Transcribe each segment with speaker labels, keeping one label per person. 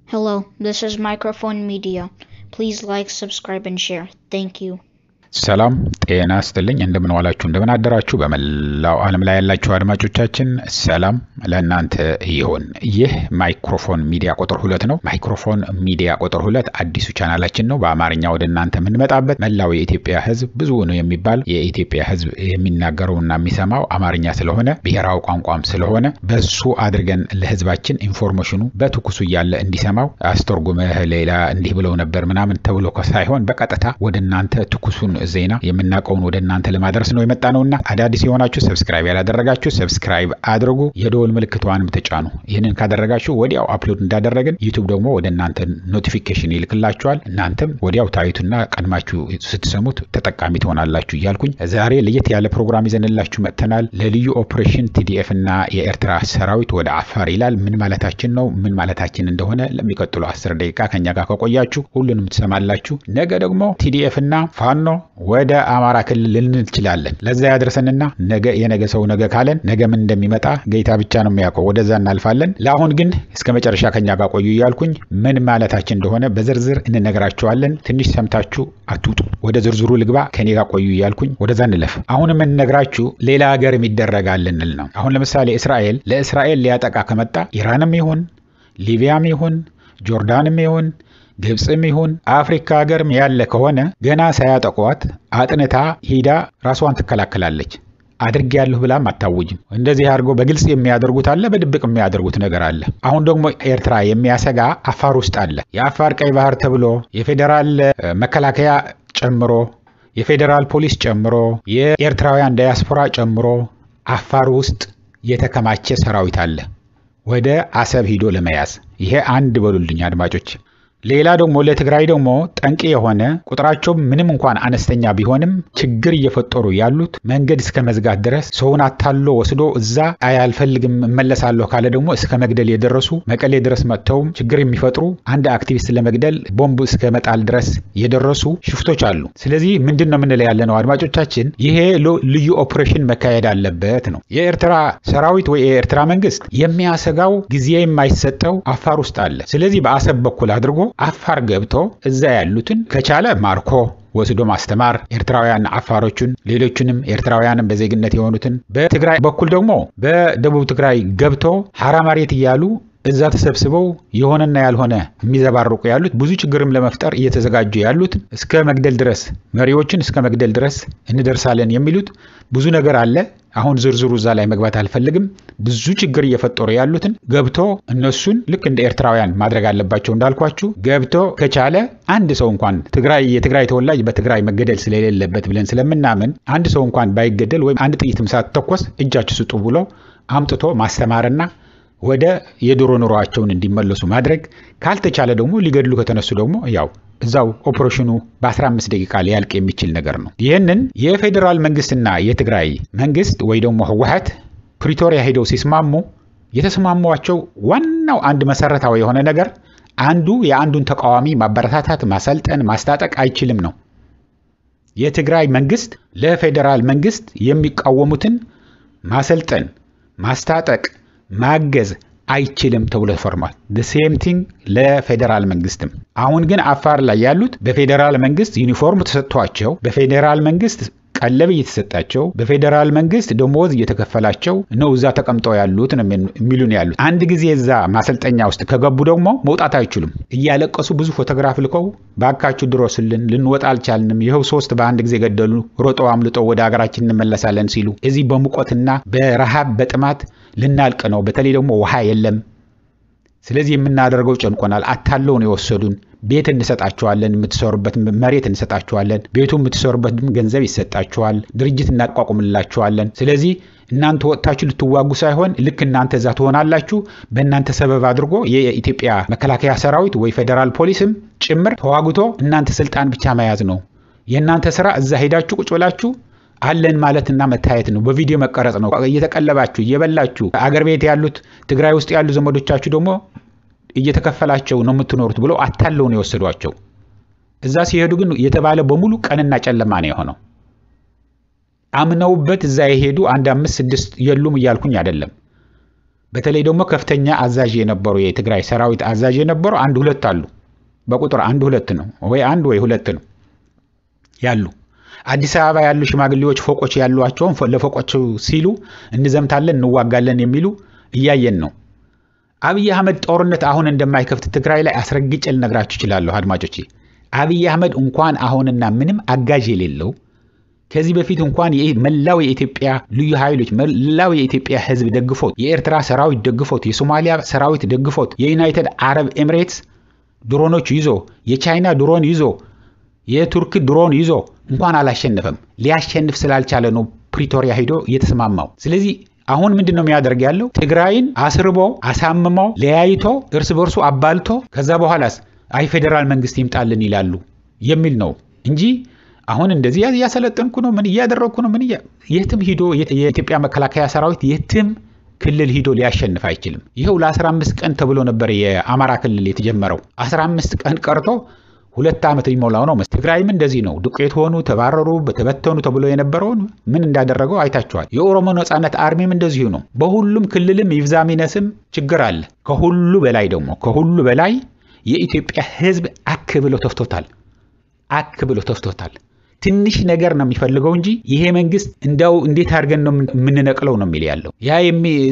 Speaker 1: Hello, this is Microphone Media. Please like, subscribe, and share. Thank you.
Speaker 2: ሰላም ጤና ይስጥልኝ እንደምን ዋላችሁ እንደምን አደራችሁ በመላው ዓለም ላይ ያላችሁ አድማጮቻችን ሰላም ለእናንተ ይሁን። ይህ ማይክሮፎን ሚዲያ ቁጥር 2 ነው። ማይክሮፎን ሚዲያ ቁጥር 2 አዲሱ ቻናላችን ነው። በአማርኛ ወደ እናንተ የምንመጣበት መላው የኢትዮጵያ ሕዝብ ብዙ ነው የሚባል የኢትዮጵያ ሕዝብ የሚናገረውና የሚሰማው አማርኛ ስለሆነ ብሔራዊ ቋንቋም ስለሆነ በሱ አድርገን ለሕዝባችን ኢንፎርሜሽኑ በትኩሱ ያለ እንዲሰማው አስተርጉመህ ሌላ እንዲህ ብለው ነበር ምናምን ተብሎ ሳይሆን በቀጥታ ወደ እናንተ ትኩሱን ዜና የምናቀውን ወደ እናንተ ለማድረስ ነው የመጣነውና አዳዲስ የሆናችሁ ሰብስክራይብ ያላደረጋችሁ ሰብስክራይብ አድርጉ የደወል ምልክቷንም ተጫኑ። ይሄንን ካደረጋችሁ ወዲያው አፕሎድ እንዳደረግን ዩቲዩብ ደግሞ ወደ እናንተ ኖቲፊኬሽን ይልክላችኋል። እናንተም ወዲያው ታዩትና ቀድማችሁ ስትሰሙት ተጠቃሚ ትሆናላችሁ እያልኩኝ ዛሬ ለየት ያለ ፕሮግራም ይዘንላችሁ መጥተናል። ለልዩ ኦፕሬሽን ቲዲኤፍ እና የኤርትራ ሰራዊት ወደ አፋር ይላል። ምን ማለታችን ነው? ምን ማለታችን እንደሆነ ለሚቀጥሉ 10 ደቂቃ ከኛ ጋር ከቆያችሁ ሁሉንም ትሰማላችሁ። ነገ ደግሞ ቲዲኤፍ እና ፋኖ ወደ አማራ ክልል ልንችላለን። ለዛ ያድርሰንና ነገ የነገ ሰው ነገ ካለን ነገ ምን እንደሚመጣ ጌታ ብቻ ነው የሚያውቀው። ወደዛ እናልፋለን። ለአሁን ግን እስከ መጨረሻ ከኛ ጋር ቆዩ እያልኩኝ ምን ማለታችን እንደሆነ በዝርዝር እንነግራችኋለን። ትንሽ ሰምታችሁ አትውጡ። ወደ ዝርዝሩ ልግባ። ከኔ ጋር ቆዩ እያልኩኝ ወደዛ እንለፍ። አሁን ምን ነግራችሁ ሌላ ሀገር የሚደረጋልንል ነው። አሁን ለምሳሌ ለእስራኤል ሊያጠቃ ከመጣ ኢራንም ይሁን ሊቢያም ይሁን ጆርዳንም ይሁን ግብጽም ይሁን አፍሪካ ሀገርም ያለ ከሆነ ገና ሳያጠቋት አጥንታ ሂዳ ራስዋን ትከላከላለች። አድርጊያለሁ ብላም አታውጅም። እንደዚህ አድርጎ በግልጽ የሚያደርጉት አለ፣ በድብቅ የሚያደርጉት ነገር አለ። አሁን ደግሞ ኤርትራ የሚያሰጋ አፋር ውስጥ አለ። የአፋር ቀይ ባህር ተብሎ የፌደራል መከላከያ ጨምሮ የፌደራል ፖሊስ ጨምሮ የኤርትራውያን ዳያስፖራ ጨምሮ አፋር ውስጥ የተከማቸ ሰራዊት አለ ወደ አሰብ ሂዶ ለመያዝ። ይሄ አንድ በሉልኝ አድማጮች። ሌላ ደግሞ ለትግራይ ደግሞ ጠንቅ የሆነ ቁጥራቸው ምንም እንኳን አነስተኛ ቢሆንም ችግር እየፈጠሩ ያሉት መንገድ እስከ መዝጋት ድረስ ሰውን አታሎ ወስዶ እዛ አያልፈልግም እመለሳለሁ ካለ ደግሞ እስከ መግደል የደረሱ መቀሌ ድረስ መጥተው ችግር የሚፈጥሩ አንድ አክቲቪስት ለመግደል ቦምብ እስከ መጣል ድረስ የደረሱ ሽፍቶች አሉ። ስለዚህ ምንድነው ምን ላይ ያለነው አድማጮቻችን? ይሄ ልዩ ኦፕሬሽን መካሄድ አለበት ነው። የኤርትራ ሰራዊት ወይ የኤርትራ መንግስት የሚያሰጋው ጊዜ የማይሰጠው አፋር ውስጥ አለ። ስለዚህ በአሰብ በኩል አድርጎ አፋር ገብቶ እዛ ያሉትን ከቻለ ማርኮ ወስዶ ማስተማር ኤርትራውያን አፋሮቹን ሌሎችንም ኤርትራውያንን በዜግነት የሆኑትን በትግራይ በኩል ደግሞ በደቡብ ትግራይ ገብቶ ሐራ መሬት እያሉ እዛ ተሰብስበው የሆነና ያልሆነ የሚዘባርቁ ያሉት ብዙ ችግርም ለመፍጠር እየተዘጋጁ ያሉት እስከ መግደል ድረስ መሪዎችን እስከ መግደል ድረስ እንደርሳለን የሚሉት ብዙ ነገር አለ። አሁን ዝርዝሩ እዛ ላይ መግባት አልፈልግም። ብዙ ችግር እየፈጠሩ ያሉትን ገብቶ እነሱን ልክ እንደ ኤርትራውያን ማድረግ አለባቸው። እንዳልኳችሁ ገብቶ ከቻለ አንድ ሰው እንኳን የትግራይ ተወላጅ በትግራይ መገደል ስለሌለበት ብለን ስለምናምን አንድ ሰው እንኳን ባይገደል ወይም አንድ ጥይትም ሳትተኮስ እጃችሁ ስጡ ብሎ አምጥቶ ማስተማርና ወደ የድሮ ኑሯቸውን እንዲመለሱ ማድረግ። ካልተቻለ ደግሞ ሊገድሉ ከተነሱ ደግሞ ያው እዛው ኦፕሬሽኑ በ15 ደቂቃ ሊያልቅ የሚችል ነገር ነው። ይህንን የፌደራል መንግስትና የትግራይ መንግስት ወይ ደግሞ ህወሓት ፕሪቶሪያ ሄደው ሲስማሙ የተስማሟቸው ዋናው አንድ መሰረታዊ የሆነ ነገር አንዱ የአንዱን ተቃዋሚ ማበረታታት፣ ማሰልጠን፣ ማስታጠቅ አይችልም ነው። የትግራይ መንግስት ለፌደራል መንግስት የሚቃወሙትን ማሰልጠን፣ ማስታጠቅ፣ ማገዝ አይችልም ተብሎ ተፈርሟል። the same thing ለፌደራል መንግስትም። አሁን ግን አፋር ላይ ያሉት በፌደራል መንግስት ዩኒፎርም ተሰጥቷቸው በፌደራል መንግስት ቀለብ እየተሰጣቸው በፌደራል መንግስት ደሞዝ እየተከፈላቸው ነው እዛ ተቀምጠው ያሉት ነው የሚሉን ያሉት። አንድ ጊዜ እዛ ማሰልጠኛ ውስጥ ከገቡ ደግሞ መውጣት አይችሉም። እያለቀሱ ብዙ ፎቶግራፍ ልከው ባካችሁ ድረሱልን ልንወጣ አልቻልንም፣ ይሄው 3 በአንድ ጊዜ ገደሉ፣ ሮጠው አምልጠው ወደ ሀገራችን እንመለሳለን ሲሉ እዚህ በሙቀትና በረሃብ በጥማት ልናልቅ ነው። በተለይ ደግሞ ውሃ የለም። ስለዚህ የምናደርገው ጨንቆናል። አታለውን የወሰዱን ቤት እንሰጣቸዋለን፣ የምትሰሩበት መሬት እንሰጣቸዋለን፣ ቤቱ የምትሰሩበት ገንዘብ ይሰጣቸዋል፣ ድርጅት እናቋቁምላቸዋለን። ስለዚህ እናንተ ወጣችሁ ልትዋጉ ሳይሆን ልክ እናንተ እዛ ትሆናላችሁ። በእናንተ ሰበብ አድርጎ የኢትዮጵያ መከላከያ ሰራዊት ወይ ፌደራል ፖሊስም ጭምር ተዋግቶ እናንተ ስልጣን ብቻ መያዝ ነው። የእናንተ ስራ እዛ ሄዳችሁ ቁጭ ብላችሁ አለን ማለትና መታየት ነው። በቪዲዮ መቀረጽ ነው። እየተቀለባችሁ እየበላችሁ አገር ቤት ያሉት ትግራይ ውስጥ ያሉ ዘመዶቻችሁ ደግሞ እየተከፈላቸው ነው የምትኖሩት ብሎ አታለው ነው የወሰዷቸው። እዛ ሲሄዱ ግን የተባለ በሙሉ ቀንና ጨለማ ነው የሆነው። አምነውበት እዛ የሄዱ 1 5 6 የሉም እያልኩኝ አይደለም። በተለይ ደግሞ ከፍተኛ አዛዥ የነበሩ የትግራይ ሰራዊት አዛዥ የነበሩ አንድ ሁለት አሉ። በቁጥር አንድ ሁለት ነው ወይ አንድ ወይ ሁለት ነው ያሉ። አዲስ አበባ ያሉ ሽማግሌዎች ፎቆች ያሏቸውን ለፎቆቹ ሲሉ እንዘምታለን እንዋጋለን የሚሉ እያየን ነው። አብይ አህመድ ጦርነት አሁን እንደማይከፍት ትግራይ ላይ አስረግጬ ልነግራችሁ እችላለሁ አድማጮቼ። አብይ አህመድ እንኳን አሁንና ምንም አጋዥ የሌለው ከዚህ በፊት እንኳን መላው የኢትዮጵያ ልዩ ኃይሎች መላው የኢትዮጵያ ህዝብ ደግፎት፣ የኤርትራ ሰራዊት ደግፎት፣ የሶማሊያ ሰራዊት ደግፎት፣ የዩናይትድ አረብ ኤሚሬትስ ድሮኖች ይዞ፣ የቻይና ድሮን ይዞ፣ የቱርክ ድሮን ይዞ እንኳን አላሸነፈም። ሊያሸንፍ ስላልቻለ ነው ፕሪቶሪያ ሄዶ እየተስማማው። ስለዚህ አሁን ምንድነው የሚያደርግ ያለው? ትግራይን አስርቦ አሳምሞ ለያይቶ እርስ በርሱ አባልቶ ከዛ በኋላስ አይ ፌደራል መንግስት ይምጣልን ይላሉ የሚል ነው እንጂ አሁን እንደዚህ ያሰለጠንኩ ነው ምን እያደረኩ ነው ምን የትም ሂዶ የኢትዮጵያ መከላከያ ሰራዊት የትም ክልል ሂዶ ሊያሸንፍ አይችልም። ይሄው ለ15 ቀን ተብሎ ነበር የአማራ ክልል የተጀመረው። 15 ቀን ቀርቶ 2 ዓመት ሊሞላው ነው። ትግራይም እንደዚህ ነው። ዱቄት ሆኑ፣ ተባረሩ፣ ተበተኑ ተብሎ የነበረውን ምን እንዳደረገው አይታችኋል። የኦሮሞ ነጻነት አርሚም እንደዚሁ ነው። በሁሉም ክልልም ይብዛሚነስም ችግር አለ። ከሁሉ በላይ የኢትዮጵያ ህዝብ አክብሎ ተፍቶታል። ትንሽ ነገር ነው የሚፈልገው እንጂ ይሄ መንግስት እንደው እንዴት አድርገን ነው የምንነቅለው ነው የሚል ያለው። ያ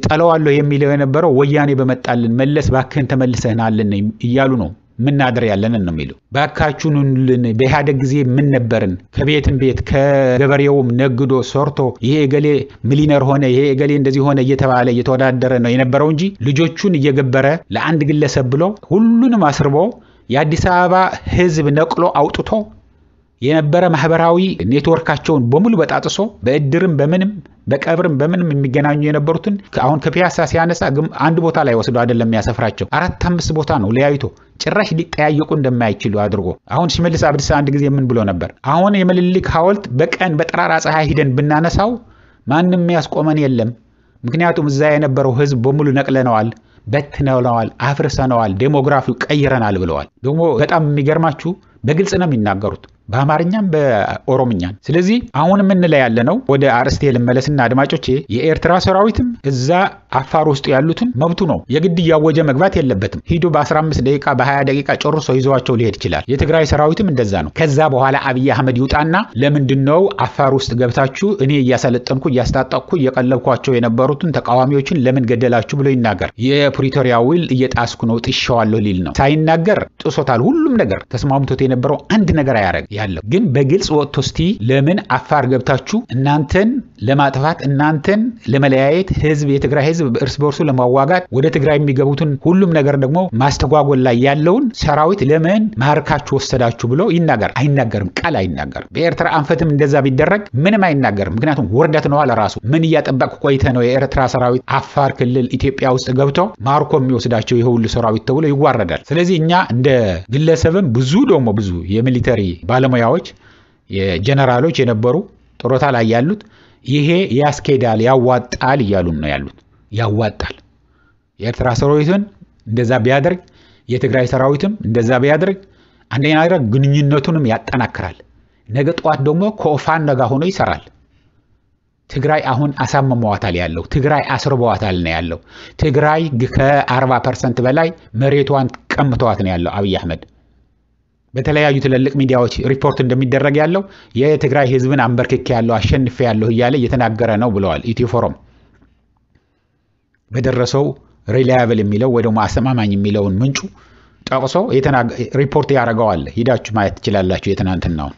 Speaker 2: ጠለዋለሁ የሚለው የነበረው ወያኔ በመጣልን መለስ ባክህን ተመልሰናልን እያሉ ነው ምናደር ያለን ነው የሚለው። ባካችሁንልን በኢህአዴግ ጊዜ ምን ነበርን? ከቤትም ቤት ከገበሬውም ነግዶ ሰርቶ ይሄ ገሌ ሚሊነር ሆነ ይሄ ገሌ እንደዚህ ሆነ እየተባለ እየተወዳደረ ነው የነበረው እንጂ ልጆቹን እየገበረ ለአንድ ግለሰብ ብሎ ሁሉንም አስርቦ የአዲስ አበባ ህዝብ ነቅሎ አውጥቶ የነበረ ማህበራዊ ኔትወርካቸውን በሙሉ በጣጥሶ በእድርም በምንም በቀብርም በምንም የሚገናኙ የነበሩትን አሁን ከፒያሳ ሲያነሳ አንድ ቦታ ላይ ወስዶ አይደለም የሚያሰፍራቸው 4-5 ቦታ ነው ለያይቶ ጭራሽ ሊጠያየቁ እንደማይችሉ አድርጎ። አሁን ሽመልስ አብዲሳ አንድ ጊዜ ምን ብሎ ነበር? አሁን የምኒልክ ሐውልት በቀን በጠራራ ፀሐይ ሂደን ብናነሳው ማንንም ያስቆመን የለም። ምክንያቱም እዛ የነበረው ህዝብ በሙሉ ነቅለነዋል፣ በትነዋል፣ አፍርሰነዋል፣ ዴሞግራፊው ቀይረናል ብለዋል። ደግሞ በጣም የሚገርማችሁ በግልጽ ነው የሚናገሩት በአማርኛም በኦሮምኛም። ስለዚህ አሁን ምን ላይ ያለ ነው? ወደ አርስቴ ልመለስና አድማጮቼ የኤርትራ ሰራዊትም እዛ አፋር ውስጥ ያሉትን መብቱ ነው። የግድ ያወጀ መግባት የለበትም። ሂዶ በ15 ደቂቃ በ20 ደቂቃ ጨርሶ ይዘዋቸው ሊሄድ ይችላል። የትግራይ ሰራዊትም እንደዛ ነው። ከዛ በኋላ አብይ አህመድ ይውጣና ለምንድነው አፋር ውስጥ ገብታችሁ እኔ እያሰለጠንኩ እያስታጠቅኩ እየቀለብኳቸው የነበሩትን ተቃዋሚዎችን ለምን ገደላችሁ ብሎ ይናገር። የፕሪቶሪያ ውል እየጣስኩ ነው ጥሻዋለሁ ሊል ነው። ሳይናገር ጥሶታል። ሁሉም ነገር ተስማምቶት የነበረው አንድ ነገር አያረግ ያለው ግን በግልጽ ወጥቶ እስቲ ለምን አፋር ገብታችሁ እናንተን ለማጥፋት እናንተን ለመለያየት ህዝብ የትግራይ ህዝብ እርስ በርሱ ለማዋጋት ወደ ትግራይ የሚገቡትን ሁሉም ነገር ደግሞ ማስተጓጎል ላይ ያለውን ሰራዊት ለምን ማርካችሁ ወሰዳችሁ ብሎ ይናገር። አይናገርም፣ ቃል አይናገርም። በኤርትራ አንፈትም እንደዛ ቢደረግ ምንም አይናገርም። ምክንያቱም ወርደት ነው አለ ራሱ። ምን እያጠበቅ ቆይተ ነው የኤርትራ ሰራዊት አፋር ክልል ኢትዮጵያ ውስጥ ገብቶ ማርኮ የሚወስዳቸው የሁሉ ሰራዊት ተብሎ ይዋረዳል። ስለዚህ እኛ እንደ ግለሰብም ብዙ የሚሊተሪ ባለሙያዎች የጀነራሎች የነበሩ ጦሮታ ላይ ያሉት ይሄ ያስኬዳል ያዋጣል እያሉን ነው ያሉት። ያዋጣል የኤርትራ ሰራዊትን እንደዛ ቢያደርግ የትግራይ ሰራዊትም እንደዛ ቢያደርግ አንደኛ ነገር ግንኙነቱንም ያጠናክራል። ነገ ጧት ደግሞ ከኦፋን ጋር ሆኖ ይሰራል። ትግራይ አሁን አሳምመዋታል ያለው ትግራይ አስርበዋታል ነው ያለው። ትግራይ ከ40% በላይ መሬቷን ቀምተዋት ነው ያለው አብይ አህመድ። በተለያዩ ትልልቅ ሚዲያዎች ሪፖርት እንደሚደረግ ያለው የትግራይ ህዝብን አንበርክኬ ያለው አሸንፌ ያለው እያለ እየተናገረ ነው ብለዋል። ኢትዮ ፎረም በደረሰው ሪላያብል የሚለው ወይ ደግሞ አስተማማኝ የሚለውን ምንጩ ጠቅሶ ሪፖርት ያደርገዋል። ሂዳችሁ ማየት ትችላላችሁ የትናንትናውን።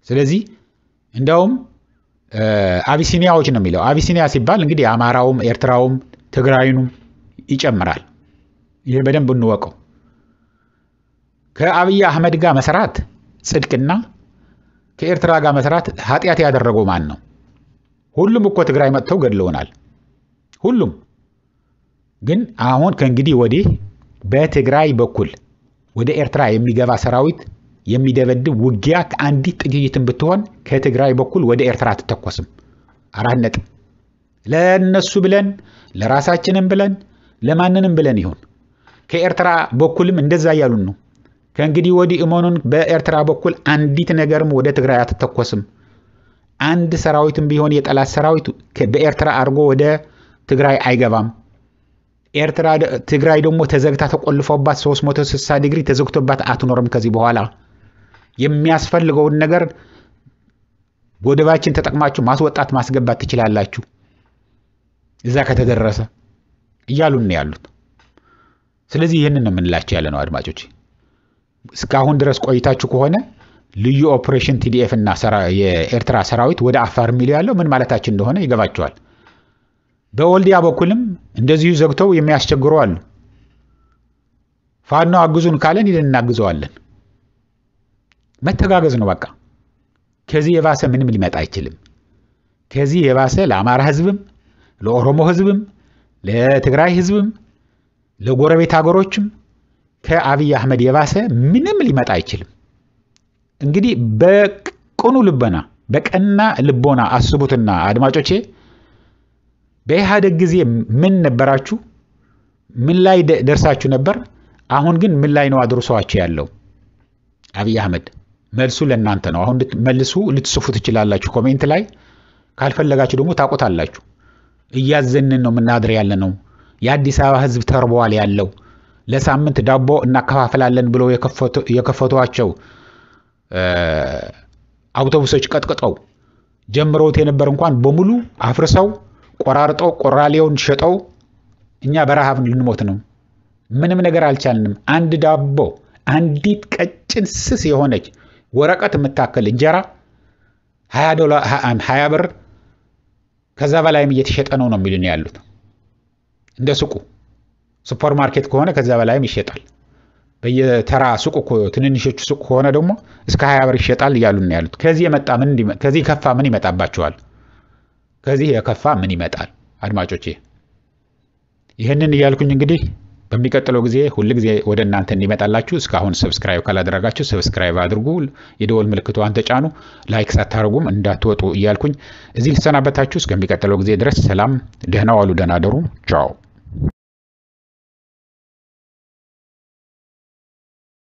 Speaker 2: ስለዚህ እንደውም አቢሲኒያዎች ነው የሚለው። አቢሲኒያ ሲባል እንግዲህ አማራውም ኤርትራውም ትግራይኑም ይጨምራል። ይሄ በደንብ እንወቀው። ከአብይ አህመድ ጋር መስራት ጽድቅና ከኤርትራ ጋር መስራት ኃጢያት ያደረገው ማን ነው? ሁሉም እኮ ትግራይ መጥተው ገድለውናል። ሁሉም ግን አሁን ከእንግዲህ ወዲህ በትግራይ በኩል ወደ ኤርትራ የሚገባ ሰራዊት የሚደበድብ ውጊያ ከአንዲት ጥይትም ብትሆን ከትግራይ በኩል ወደ ኤርትራ አትተኮስም። 4 ነጥብ። ለነሱ ብለን ለራሳችንም ብለን ለማንንም ብለን ይሁን ከኤርትራ በኩልም እንደዛ ያሉን ነው። ከእንግዲህ ወዲህ እመኑን በኤርትራ በኩል አንዲት ነገርም ወደ ትግራይ አትተኮስም። አንድ ሰራዊትም ቢሆን የጠላት ሰራዊት በኤርትራ አድርጎ ወደ ትግራይ አይገባም። ኤርትራ ትግራይ ደግሞ ተዘግታ ተቆልፎባት 360 ዲግሪ ተዘግቶባት አትኖርም ከዚህ በኋላ የሚያስፈልገውን ነገር ወደባችን ተጠቅማችሁ ማስወጣት ማስገባት ትችላላችሁ እዛ ከተደረሰ እያሉን ነው ያሉት። ስለዚህ ይሄንን ነው የምንላችሁ ያለ ነው አድማጮች። እስካሁን ድረስ ቆይታችሁ ከሆነ ልዩ ኦፕሬሽን ቲዲኤፍ እና የኤርትራ ሰራዊት ወደ አፋር ሚሊዮ ያለው ምን ማለታችን እንደሆነ ይገባቸዋል። በወልዲያ በኩልም እንደዚሁ ዘግተው የሚያስቸግሩ አሉ። ፋኖ አግዙን ካለን ይልን እናግዘዋለን። መተጋገዝ ነው በቃ። ከዚህ የባሰ ምንም ሊመጣ አይችልም። ከዚህ የባሰ ለአማራ ህዝብም ለኦሮሞ ህዝብም ለትግራይ ህዝብም ለጎረቤት ሀገሮችም ከአብይ አህመድ የባሰ ምንም ሊመጣ አይችልም። እንግዲህ በቅኑ ልቦና በቀና ልቦና አስቡትና አድማጮቼ በኢህአዴግ ጊዜ ምን ነበራችሁ? ምን ላይ ደርሳችሁ ነበር? አሁን ግን ምን ላይ ነው አድርሷችሁ ያለው አብይ አህመድ? መልሱ ለእናንተ ነው። አሁን መልሱ ልትጽፉ ትችላላችሁ ኮሜንት ላይ። ካልፈለጋችሁ ደግሞ ታቆታላችሁ። እያዘንን ነው ምናድር ያለ ነው። የአዲስ አበባ ህዝብ ተርቧል ያለው ለሳምንት ዳቦ እናከፋፍላለን ብለው የከፈቷቸው አውቶቡሶች ቀጥቅጠው ጀምረውት የነበር እንኳን በሙሉ አፍርሰው ቆራርጠው ቆራሌውን ሸጠው እኛ በረሃብ ልንሞት ነው። ምንም ነገር አልቻልንም። አንድ ዳቦ አንዲት ቀጭን ስስ የሆነች ወረቀት የምታከል እንጀራ $20 ብር ከዛ በላይም እየተሸጠ ነው የሚሉን ያሉት። እንደ ሱቁ ሱፐር ማርኬት ከሆነ ከዛ በላይም ይሸጣል። በየተራ ሱቁ ትንንሾቹ ሱቅ ከሆነ ደግሞ እስከ 20 ብር ይሸጣል እያሉን ያሉት። ከዚህ ከፋ ምን ይመጣባቸዋል? ከዚህ የከፋ ምን ይመጣል? አድማጮቼ ይሄንን እያልኩኝ እንግዲህ በሚቀጥለው ጊዜ ሁሉ ጊዜ ወደ እናንተ እንዲመጣላችሁ እስካሁን ሰብስክራይብ ካላደረጋችሁ ሰብስክራይብ አድርጉ፣ የደወል ምልክቷን ተጫኑ፣ ላይክ ሳታረጉም እንዳትወጡ እያልኩኝ እዚህ ልሰናበታችሁ። እስከሚቀጥለው ጊዜ ድረስ ሰላም፣ ደህና ዋሉ፣ ደህና ደሩ። ቻው።